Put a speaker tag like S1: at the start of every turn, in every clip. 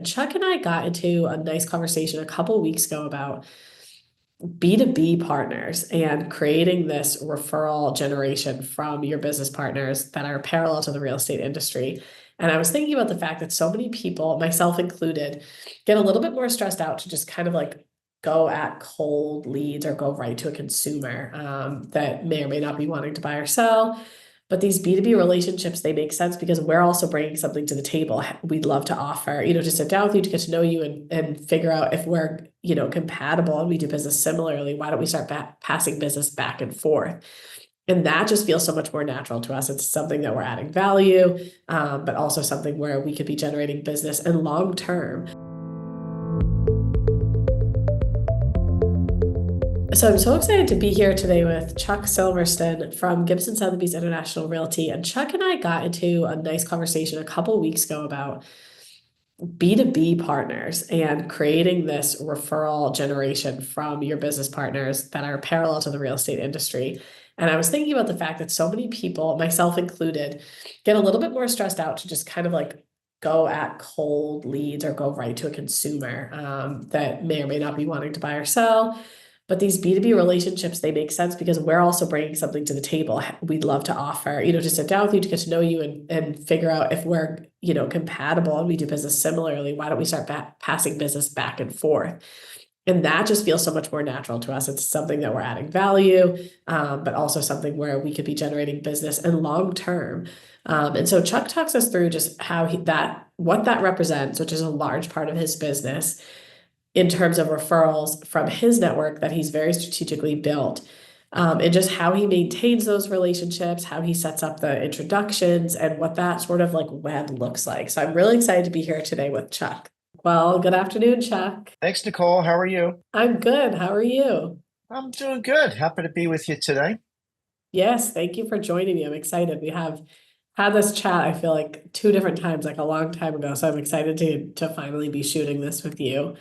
S1: Chuck and I got into a nice conversation a couple weeks ago about B2B partners and creating this referral generation from your business partners that are parallel to the real estate industry. And I was thinking about the fact that so many people, myself included, get a little bit more stressed out to just kind of like go at cold leads or go right to a consumer that may or may not be wanting to buy or sell. But these B2B relationships, they make sense because we're also bringing something to the table. We'd love to offer, to sit down with you, to get to know you and figure out if we're, compatible and we do business similarly. Why don't we start passing business back and forth? And that just feels so much more natural to us. It's something that we're adding value, but also something where we could be generating business and long term. So I'm so excited to be here today with Chuck Silverston from Gibson Sotheby's International Realty. And Chuck and I got into a nice conversation a couple weeks ago about B2B partners and creating this referral generation from your business partners that are parallel to the real estate industry. And I was thinking about the fact that so many people, myself included, get a little bit more stressed out to just kind of like go at cold leads or go right to a consumer that may or may not be wanting to buy or sell. But these B2B relationships, they make sense because we're also bringing something to the table. We'd love to offer, to sit down with you, to get to know you and figure out if we're, compatible and we do business similarly. Why don't we start passing business back and forth? And that just feels so much more natural to us. It's something that we're adding value, but also something where we could be generating business and long term. And so Chuck talks us through just how what that represents, which is a large part of his business in terms of referrals from his network that he's very strategically built. And just how he maintains those relationships, how he sets up the introductions, and what that sort of like web looks like. So I'm really excited to be here today with Chuck. Well, good afternoon, Chuck.
S2: Thanks, Nicole. How are you?
S1: I'm good. How are you?
S2: I'm doing good. Happy to be with you today.
S1: Yes, thank you for joining me. I'm excited. We have had this chat, I feel like two different times, like a long time ago. So I'm excited to finally be shooting this with you.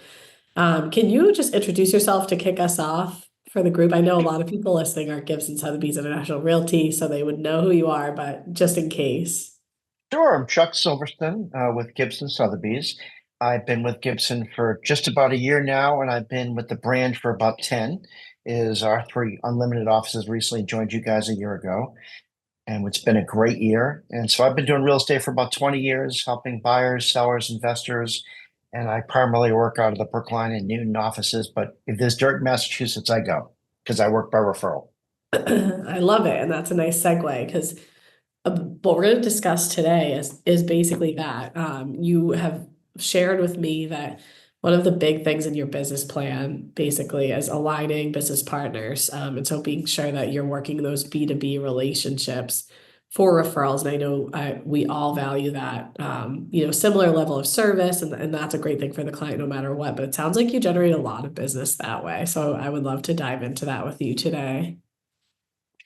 S1: Can you just introduce yourself to kick us off for the group? I know a lot of people listening are Gibson Sotheby's International Realty, so they would know who you are, but just in case.
S2: Sure, I'm Chuck Silverston with Gibson Sotheby's. I've been with Gibson for just about a year now, and I've been with the brand for about 10. Is our three unlimited offices recently joined you guys a year ago, and it's been a great year. And so I've been doing real estate for about 20 years, helping buyers, sellers, investors, and I primarily work out of the Brookline and Newton offices. But if there's dirt in Massachusetts, I go because I work by referral.
S1: I love it, and that's a nice segue because what we're going to discuss today is basically that. You have shared with me that one of the big things in your business plan basically is aligning business partners. And so being sure that you're working those B2B relationships for referrals. And I know we all value that, similar level of service, and that's a great thing for the client no matter what. But it sounds like you generate a lot of business that way. So I would love to dive into that with you today.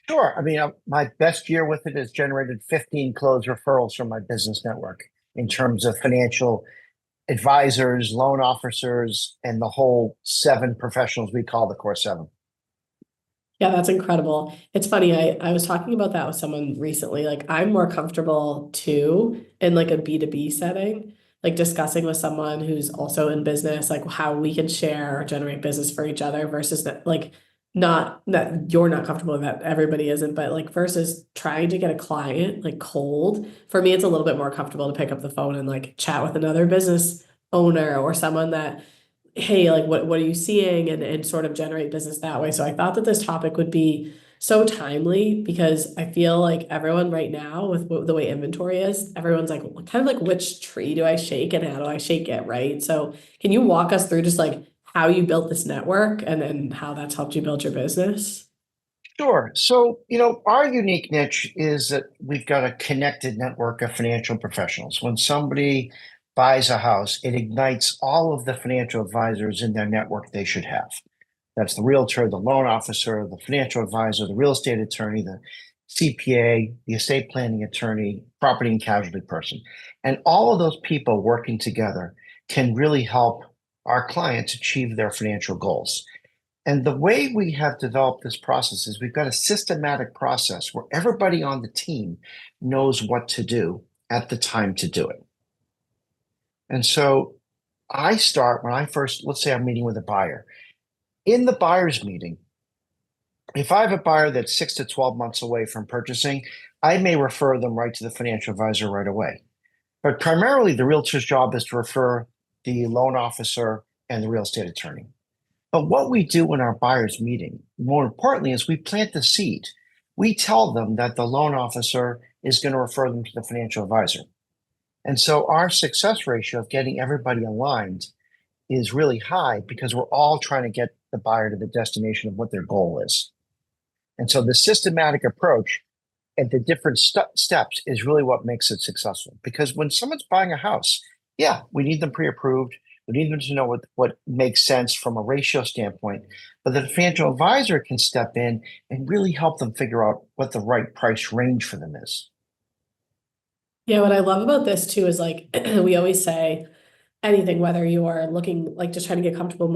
S2: Sure. I mean, my best year with it has generated 15 closed referrals from my business network in terms of financial advisors, loan officers, and the whole seven professionals we call the core seven.
S1: Yeah, that's incredible. It's funny, I was talking about that with someone recently. Like I'm more comfortable too in like a B2B setting, like discussing with someone who's also in business, like how we can share or generate business for each other versus that like not that you're not comfortable with that everybody isn't, but like versus trying to get a client like cold. For me, it's a little bit more comfortable to pick up the phone and like chat with another business owner or someone that hey, like what are you seeing and sort of generate business that way. So I thought that this topic would be so timely because I feel like everyone right now with the way inventory is, everyone's like kind of like which tree do I shake and how do I shake it, right? So can you walk us through just like how you built this network and how that's helped you build your business?
S2: Sure. So, our unique niche is that we've got a connected network of financial professionals. When somebody buys a house, it ignites all of the financial advisors in their network they should have. That's the realtor, the loan officer, the financial advisor, the real estate attorney, the CPA, the estate planning attorney, property and casualty person. And all of those people working together can really help our clients achieve their financial goals. And the way we have developed this process is we've got a systematic process where everybody on the team knows what to do at the time to do it. And so I start when I first, let's say I'm meeting with a buyer. In the buyer's meeting, if I have a buyer that's 6 to 12 months away from purchasing, I may refer them right to the financial advisor right away. But primarily, the realtor's job is to refer the loan officer and the real estate attorney. But what we do in our buyer's meeting, more importantly, is we plant the seed. We tell them that the loan officer is going to refer them to the financial advisor. And so our success ratio of getting everybody aligned is really high because we're all trying to get the buyer to the destination of what their goal is. And so the systematic approach at the different steps is really what makes it successful. Because when someone's buying a house, yeah, we need them pre-approved. We need them to know what makes sense from a ratio standpoint. But the financial advisor can step in and really help them figure out what the right price range for them is.
S1: Yeah, what I love about this too is like we always say anything, whether you're looking like just trying to get comfortable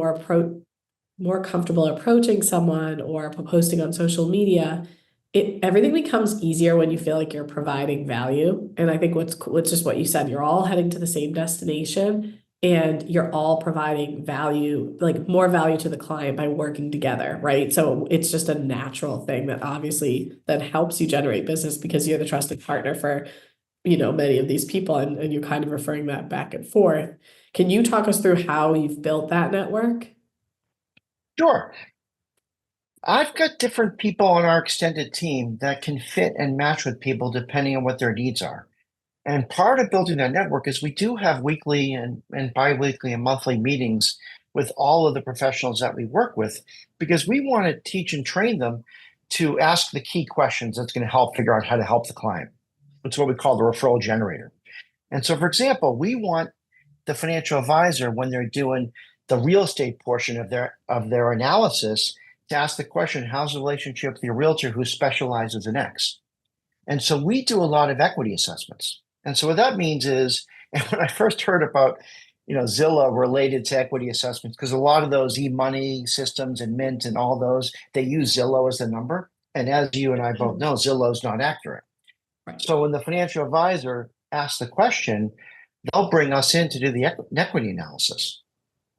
S1: more comfortable approaching someone or posting on social media, everything becomes easier when you feel like you're providing value. And I think what's just what you said, you're all heading to the same destination and you're all providing value, like more value to the client by working together, right? So it's just a natural thing that obviously that helps you generate business because you're the trusted partner for, many of these people and you're kind of referring that back and forth. Can you talk us through how you've built that network?
S2: Sure. I've got different people on our extended team that can fit and match with people depending on what their needs are. And part of building that network is we do have weekly and biweekly and monthly meetings with all of the professionals that we work with because we want to teach and train them to ask the key questions that's going to help figure out how to help the client. It's what we call the referral generator. And so, for example, we want the financial advisor when they're doing the real estate portion of their analysis to ask the question, how's the relationship with your realtor who specializes in X? And so we do a lot of equity assessments. And so what that means is, and when I first heard about, Zillow related to equity assessments, because a lot of those e-money systems and Mint and all those, they use Zillow as the number. And as you and I both know, Zillow is not accurate.
S1: Right.
S2: So when the financial advisor asks the question, they'll bring us in to do the equity analysis.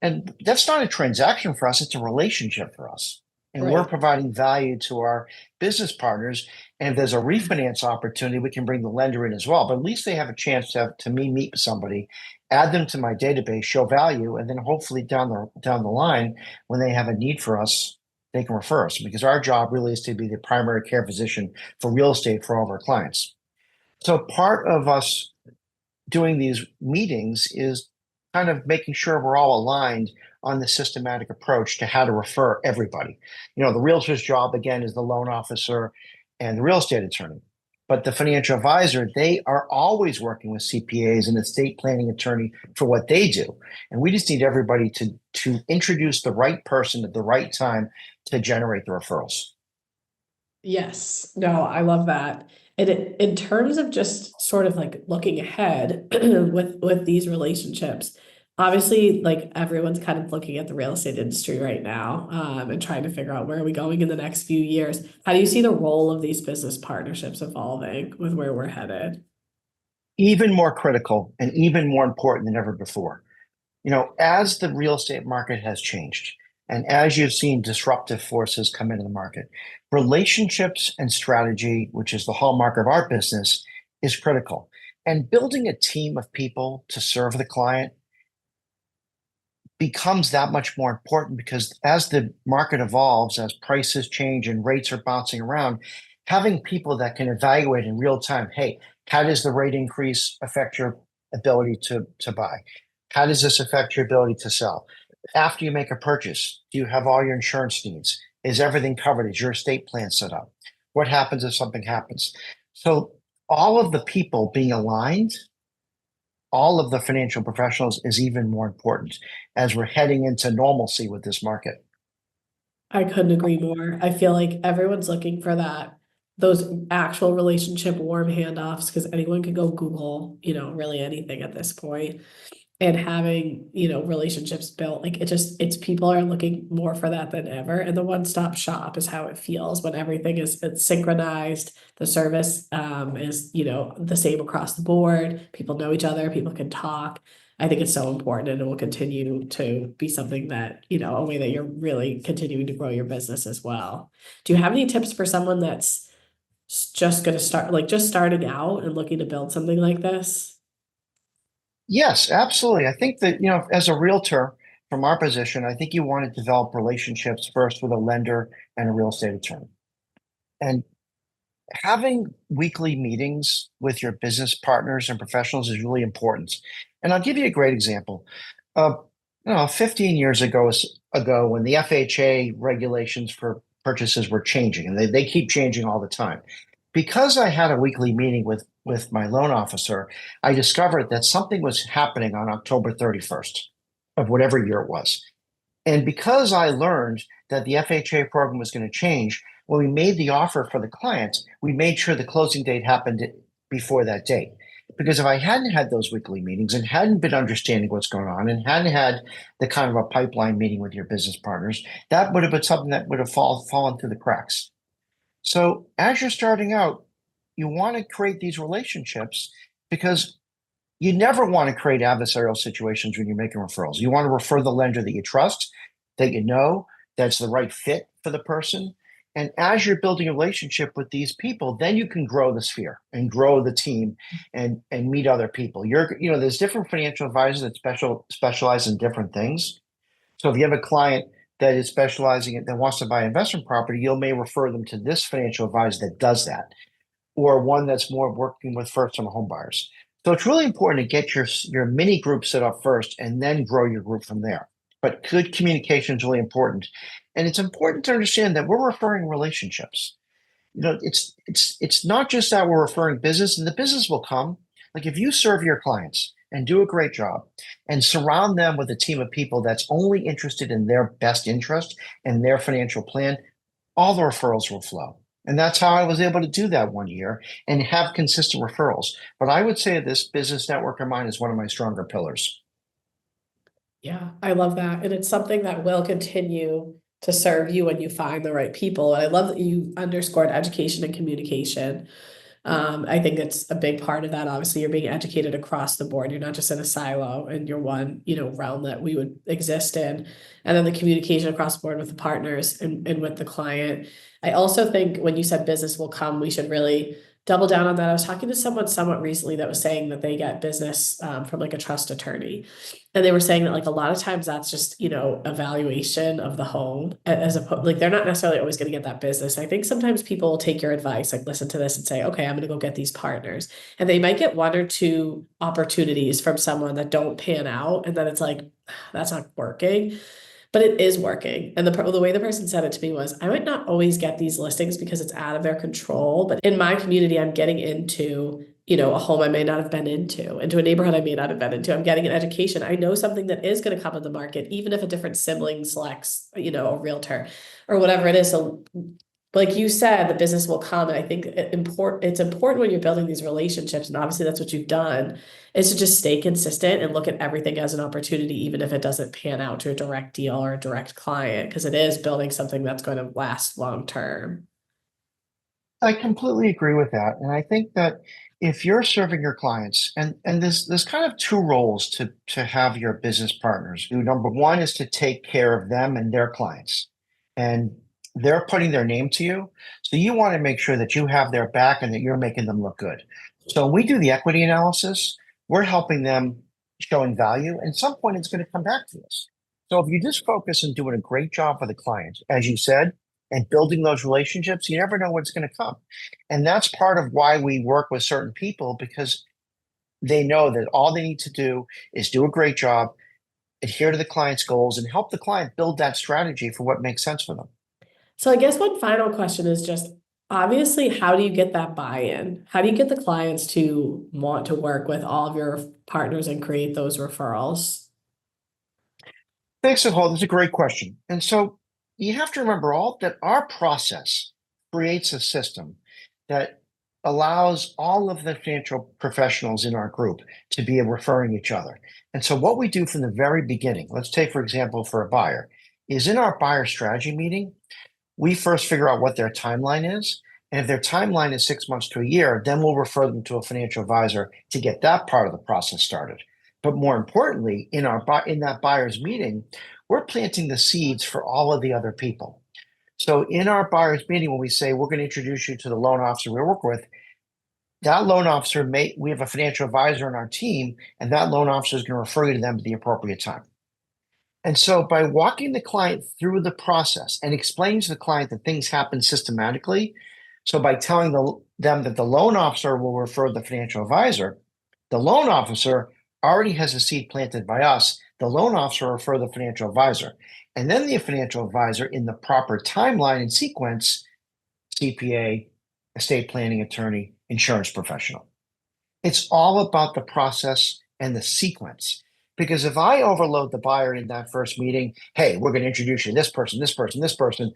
S2: And that's not a transaction for us, it's a relationship for us. And we're
S1: Right.
S2: providing value to our business partners. And if there's a refinance opportunity, we can bring the lender in as well. But at least they have a chance to meet with somebody, add them to my database, show value, and then hopefully down the line, when they have a need for us, they can refer us because our job really is to be the primary care physician for real estate for all of our clients. So part of us doing these meetings is kind of making sure we're all aligned on the systematic approach to how to refer everybody. The realtor's job, again, is the loan officer and the real estate attorney. But the financial advisor, they are always working with CPAs and estate planning attorney for what they do. And we just need everybody to introduce the right person at the right time to generate the referrals.
S1: Yes, no, I love that. And in terms of just sort of like looking ahead with these relationships, obviously like everyone's kind of looking at the real estate industry right now, and trying to figure out where are we going in the next few years. How do you see the role of these business partnerships evolving with where we're headed?
S2: Even more critical and even more important than ever before. As the real estate market has changed, and as you've seen disruptive forces come into the market, relationships and strategy, which is the hallmark of our business, is critical. And building a team of people to serve the client becomes that much more important because as the market evolves, as prices change and rates are bouncing around, having people that can evaluate in real time, hey, how does the rate increase affect your ability to buy? How does this affect your ability to sell? After you make a purchase, do you have all your insurance needs? Is everything covered? Is your estate plan set up? What happens if something happens? So all of the people being aligned, all of the financial professionals is even more important as we're heading into normalcy with this market.
S1: I couldn't agree more. I feel like everyone's looking for those actual relationship warm handoffs because anyone can go Google, really anything at this point. And having, relationships built, like it's people are looking more for that than ever. And the one-stop shop is how it feels when everything it's synchronized. The service is, the same across the board. People know each other, people can talk. I think it's so important and it will continue to be something that, a way that you're really continuing to grow your business as well. Do you have any tips for someone that's just going to start, like just starting out and looking to build something like this?
S2: Yes, absolutely. I think that, as a realtor, from our position, I think you want to develop relationships first with a lender and a real estate attorney. And having weekly meetings with your business partners and professionals is really important. And I'll give you a great example. Uh, 15 years ago, when the FHA regulations for purchases were changing, and they keep changing all the time. Because I had a weekly meeting with my loan officer, I discovered that something was happening on October 31st of whatever year it was. And because I learned that the FHA program was going to change, when we made the offer for the client, we made sure the closing date happened before that date. Because if I hadn't had those weekly meetings and hadn't been understanding what's going on and hadn't had the kind of a pipeline meeting with your business partners, that would have been something that would have fallen through the cracks. So as you're starting out, you want to create these relationships because you never want to create adversarial situations when you're making referrals. You want to refer the lender that you trust, that you know, that's the right fit for the person. And as you're building a relationship with these people, then you can grow the sphere and grow the team and meet other people. There's different financial advisors that specialize in different things. So if you have a client that is specializing in that wants to buy investment property, you may refer them to this financial advisor that does that, or one that's more working with first-time home buyers. So it's really important to get your mini group set up first and then grow your group from there. But good communication is really important. And it's important to understand that we're referring relationships. It's not just that we're referring business, and the business will come. Like if you serve your clients and do a great job and surround them with a team of people that's only interested in their best interest and their financial plan, all the referrals will flow. And that's how I was able to do that one year and have consistent referrals. But I would say this business network of mine is one of my stronger pillars.
S1: Yeah, I love that. And it's something that will continue to serve you when you find the right people. And I love that you underscored education and communication. I think it's a big part of that. Obviously, you're being educated across the board. You're not just in a silo in your one, realm that we would exist in. And then the communication across the board with the partners and with the client. I also think when you said business will come, we should really double down on that. I was talking to someone somewhat recently that was saying that they get business from like a trust attorney. And they were saying that like a lot of times that's just, evaluation of the home as a like they're not necessarily always going to get that business. I think sometimes people will take your advice, like listen to this and say, okay, I'm going to go get these partners. And they might get one or two opportunities from someone that don't pan out. And then it's like, that's not working. But it is working. And the way the person said it to me was, I might not always get these listings because it's out of their control. But in my community, I'm getting into, a home I may not have been into a neighborhood I may not have been into. I'm getting an education. I know something that is going to come on the market, even if a different sibling selects, a realtor or whatever it is. So like you said, the business will come. And I think it's important when you're building these relationships, and obviously that's what you've done, is to just stay consistent and look at everything as an opportunity, even if it doesn't pan out to a direct deal or a direct client, because it is building something that's going to last long term.
S2: I completely agree with that. And I think that if you're serving your clients, and there's kind of two roles to have your business partners. Number one is to take care of them and their clients. And they're putting their name to you. So you want to make sure that you have their back and that you're making them look good. So when we do the equity analysis, we're helping them showing value. And at some point it's going to come back to us. So if you just focus on doing a great job for the client, as you said, and building those relationships, you never know what's going to come. And that's part of why we work with certain people, because they know that all they need to do is do a great job, adhere to the client's goals, and help the client build that strategy for what makes sense for them.
S1: So I guess one final question is just obviously, how do you get that buy-in? How do you get the clients to want to work with all of your partners and create those referrals?
S2: Thanks, Nicole. That's a great question. And so you have to remember all that our process creates a system that allows all of the financial professionals in our group to be referring each other. And so what we do from the very beginning, let's take, for example, for a buyer, is in our buyer strategy meeting, we first figure out what their timeline is. And if their timeline is 6 months to a year, then we'll refer them to a financial advisor to get that part of the process started. But more importantly, in that buyer's meeting, we're planting the seeds for all of the other people. So in our buyer's meeting, when we say we're going to introduce you to the loan officer we work with, that loan officer we have a financial advisor on our team, and that loan officer is going to refer you to them at the appropriate time. And so by walking the client through the process and explaining to the client that things happen systematically, so by telling them that the loan officer will refer the financial advisor, the loan officer already has a seed planted by us. The loan officer will refer the financial advisor. And then the financial advisor, in the proper timeline and sequence, CPA, estate planning attorney, insurance professional. It's all about the process and the sequence. Because if I overload the buyer in that first meeting, hey, we're going to introduce you to this person, this person, this person,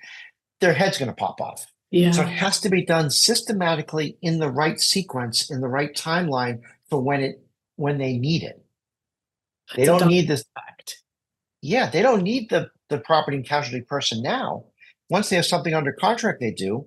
S2: their head's going to pop off. So it
S1: Yeah,
S2: has to be done systematically in the right sequence, in the right timeline for when they need it. They
S1: it's a
S2: don't
S1: double
S2: need this.
S1: effect.
S2: Yeah, they don't need the property and casualty person now. Once they have something under contract, they do.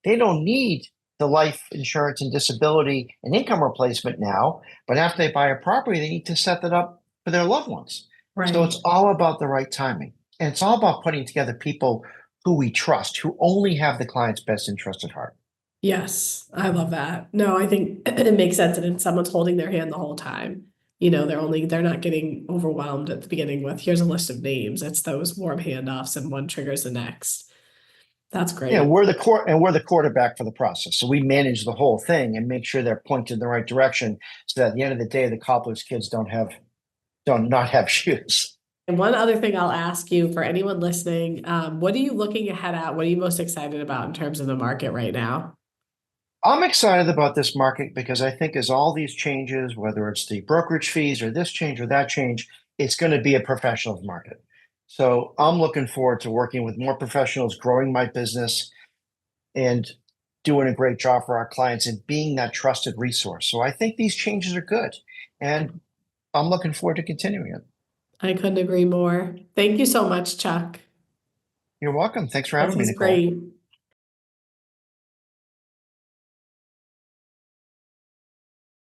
S2: They don't need the life insurance and disability and income replacement now. But after they buy a property, they need to set that up for their loved ones. So
S1: Right.
S2: it's all about the right timing. And it's all about putting together people who we trust, who only have the client's best interest at heart.
S1: Yes, I love that. No, I think it makes sense. And someone's holding their hand the whole time. You know, they're not getting overwhelmed at the beginning with here's a list of names. It's those warm handoffs and one triggers the next. That's
S2: Yeah,
S1: great.
S2: we're the quarterback for the process. So we manage the whole thing and make sure they're pointed in the right direction so that at the end of the day, the cobbler's kids don't not have shoes.
S1: And one other thing I'll ask you for anyone listening, what are you looking ahead at? What are you most excited about in terms of the market right now?
S2: I'm excited about this market because I think as all these changes, whether it's the brokerage fees or this change or that change, it's going to be a professionals market. So I'm looking forward to working with more professionals, growing my business, and doing a great job for our clients and being that trusted resource. So I think these changes are good, and I'm looking forward to continuing it.
S1: I couldn't agree more. Thank you so much, Chuck.
S2: You're welcome. Thanks for
S1: This
S2: having me,
S1: is
S2: Nicole.
S1: great.